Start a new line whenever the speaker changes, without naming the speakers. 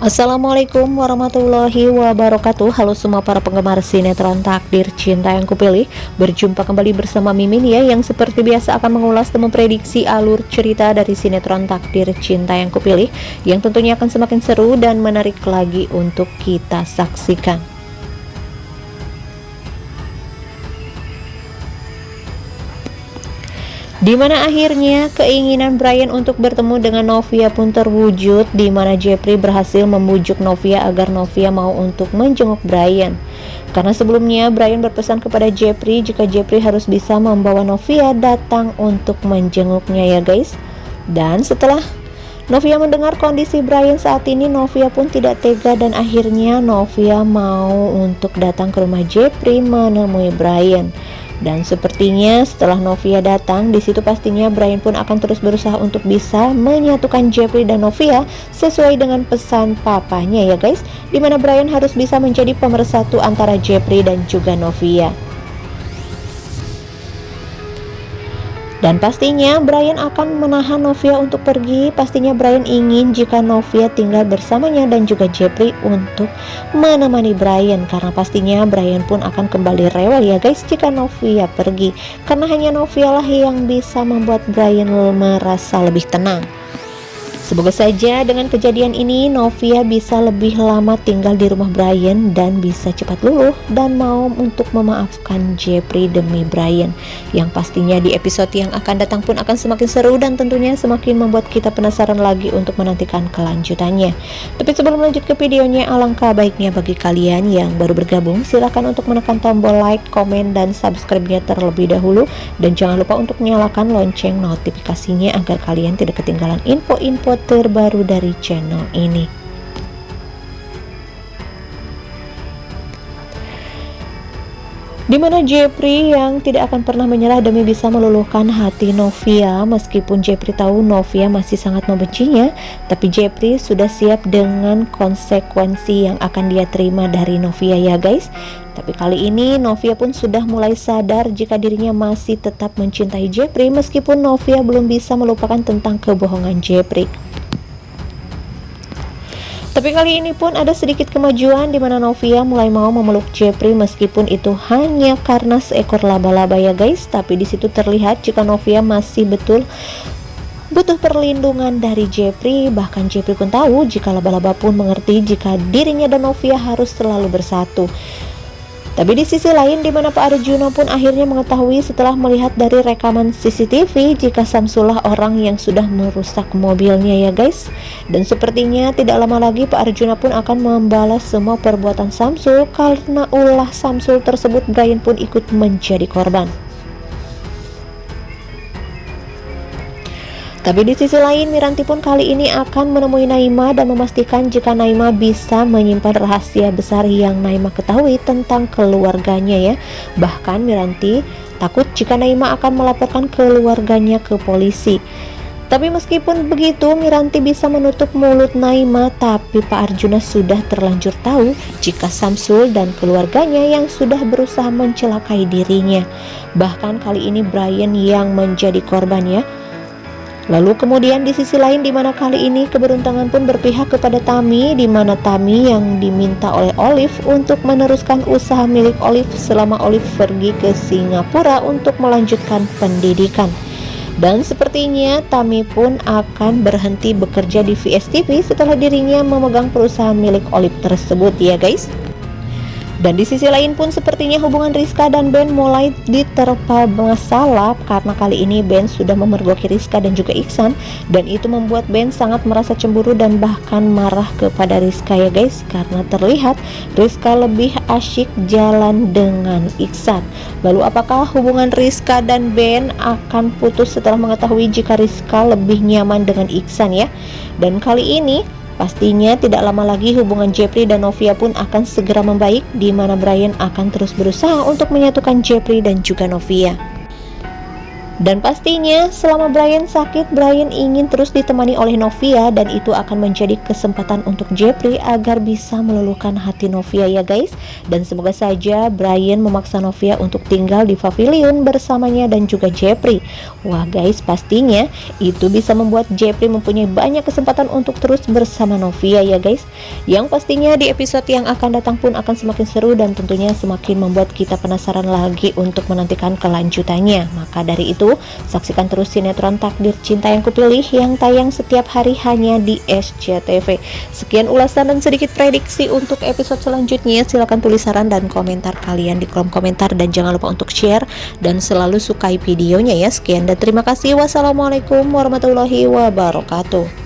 Assalamualaikum warahmatullahi wabarakatuh. Halo semua para penggemar sinetron Takdir Cinta yang Kupilih. Berjumpa kembali bersama Mimin ya, yang seperti biasa akan mengulas dan memprediksi alur cerita dari sinetron Takdir Cinta yang Kupilih, yang tentunya akan semakin seru dan menarik lagi untuk kita saksikan. Di mana akhirnya keinginan Brian untuk bertemu dengan Novia pun terwujud, di mana Jeffrey berhasil membujuk Novia agar Novia mau untuk menjenguk Brian. Karena sebelumnya Brian berpesan kepada Jeffrey jika Jeffrey harus bisa membawa Novia datang untuk menjenguknya ya guys. Dan setelah Novia mendengar kondisi Brian saat ini, Novia pun tidak tega dan akhirnya Novia mau untuk datang ke rumah Jeffrey menemui Brian. Dan sepertinya setelah Novia datang, di situ pastinya Brian pun akan terus berusaha untuk bisa menyatukan Jeffrey dan Novia sesuai dengan pesan papanya ya guys, dimana Brian harus bisa menjadi pemersatu antara Jeffrey dan juga Novia. Dan pastinya Brian akan menahan Novia untuk pergi. Pastinya Brian ingin jika Novia tinggal bersamanya dan juga Jeffrey untuk menemani Brian, karena pastinya Brian pun akan kembali rewel ya guys jika Novia pergi, karena hanya Novia lah yang bisa membuat Brian merasa lebih tenang. Semoga saja dengan kejadian ini Novia bisa lebih lama tinggal di rumah Brian dan bisa cepat luluh dan mau untuk memaafkan Jeffrey demi Brian, yang pastinya di episode yang akan datang pun akan semakin seru dan tentunya semakin membuat kita penasaran lagi untuk menantikan kelanjutannya. Tapi sebelum lanjut ke videonya, alangkah baiknya bagi kalian yang baru bergabung, silahkan untuk menekan tombol like, komen, dan subscribe-nya terlebih dahulu, dan jangan lupa untuk nyalakan lonceng notifikasinya agar kalian tidak ketinggalan info-info terbaru dari channel ini. Dimana Jeffrey yang tidak akan pernah menyerah demi bisa meluluhkan hati Novia, meskipun Jeffrey tahu Novia masih sangat membencinya, tapi Jeffrey sudah siap dengan konsekuensi yang akan dia terima dari Novia ya guys. Tapi kali ini Novia pun sudah mulai sadar jika dirinya masih tetap mencintai Jeffrey, meskipun Novia belum bisa melupakan tentang kebohongan Jeffrey. Tapi kali ini pun ada sedikit kemajuan di mana Novia mulai mau memeluk Jeffrey, meskipun itu hanya karena seekor laba-laba ya guys. Tapi di situ terlihat jika Novia masih betul butuh perlindungan dari Jeffrey. Bahkan Jeffrey pun tahu jika laba-laba pun mengerti jika dirinya dan Novia harus selalu bersatu. Tapi di sisi lain, di mana Pak Arjuna pun akhirnya mengetahui setelah melihat dari rekaman CCTV jika Samsul lah orang yang sudah merusak mobilnya ya guys. Dan sepertinya tidak lama lagi Pak Arjuna pun akan membalas semua perbuatan Samsul, karena ulah Samsul tersebut Brian pun ikut menjadi korban. Tapi di sisi lain, Miranti pun kali ini akan menemui Naima dan memastikan jika Naima bisa menyimpan rahasia besar yang Naima ketahui tentang keluarganya ya. Bahkan Miranti takut jika Naima akan melaporkan keluarganya ke polisi. Tapi meskipun begitu, Miranti bisa menutup mulut Naima, tapi Pak Arjuna sudah terlanjur tahu jika Samsul dan keluarganya yang sudah berusaha mencelakai dirinya. Bahkan kali ini Brian yang menjadi korbannya. Lalu kemudian di sisi lain, di mana kali ini keberuntungan pun berpihak kepada Tami, di mana Tami yang diminta oleh Olive untuk meneruskan usaha milik Olive selama Olive pergi ke Singapura untuk melanjutkan pendidikan. Dan sepertinya Tami pun akan berhenti bekerja di VSTV setelah dirinya memegang perusahaan milik Olive tersebut ya guys. Dan di sisi lain pun sepertinya hubungan Rizka dan Ben mulai diterpa masalah, karena kali ini Ben sudah memergoki Rizka dan juga Iksan, dan itu membuat Ben sangat merasa cemburu dan bahkan marah kepada Rizka ya guys, karena terlihat Rizka lebih asyik jalan dengan Iksan. Lalu apakah hubungan Rizka dan Ben akan putus setelah mengetahui jika Rizka lebih nyaman dengan Iksan ya? Dan kali ini pastinya tidak lama lagi hubungan Jeffrey dan Novia pun akan segera membaik, di mana Brian akan terus berusaha untuk menyatukan Jeffrey dan juga Novia. Dan pastinya selama Brian sakit, Brian ingin terus ditemani oleh Novia, dan itu akan menjadi kesempatan untuk Jeffrey agar bisa meluluhkan hati Novia ya guys. Dan semoga saja Brian memaksa Novia untuk tinggal di pavilion bersamanya dan juga Jeffrey. Wah guys, pastinya itu bisa membuat Jeffrey mempunyai banyak kesempatan untuk terus bersama Novia ya guys. Yang pastinya di episode yang akan datang pun akan semakin seru dan tentunya semakin membuat kita penasaran lagi untuk menantikan kelanjutannya. Maka dari itu, saksikan terus sinetron Takdir Cinta Yang Kupilih yang tayang setiap hari hanya di SCTV. Sekian ulasan dan sedikit prediksi untuk episode selanjutnya. Silahkan tulis saran dan komentar kalian di kolom komentar, dan jangan lupa untuk share dan selalu sukai videonya ya. Sekian dan terima kasih. Wassalamualaikum warahmatullahi wabarakatuh.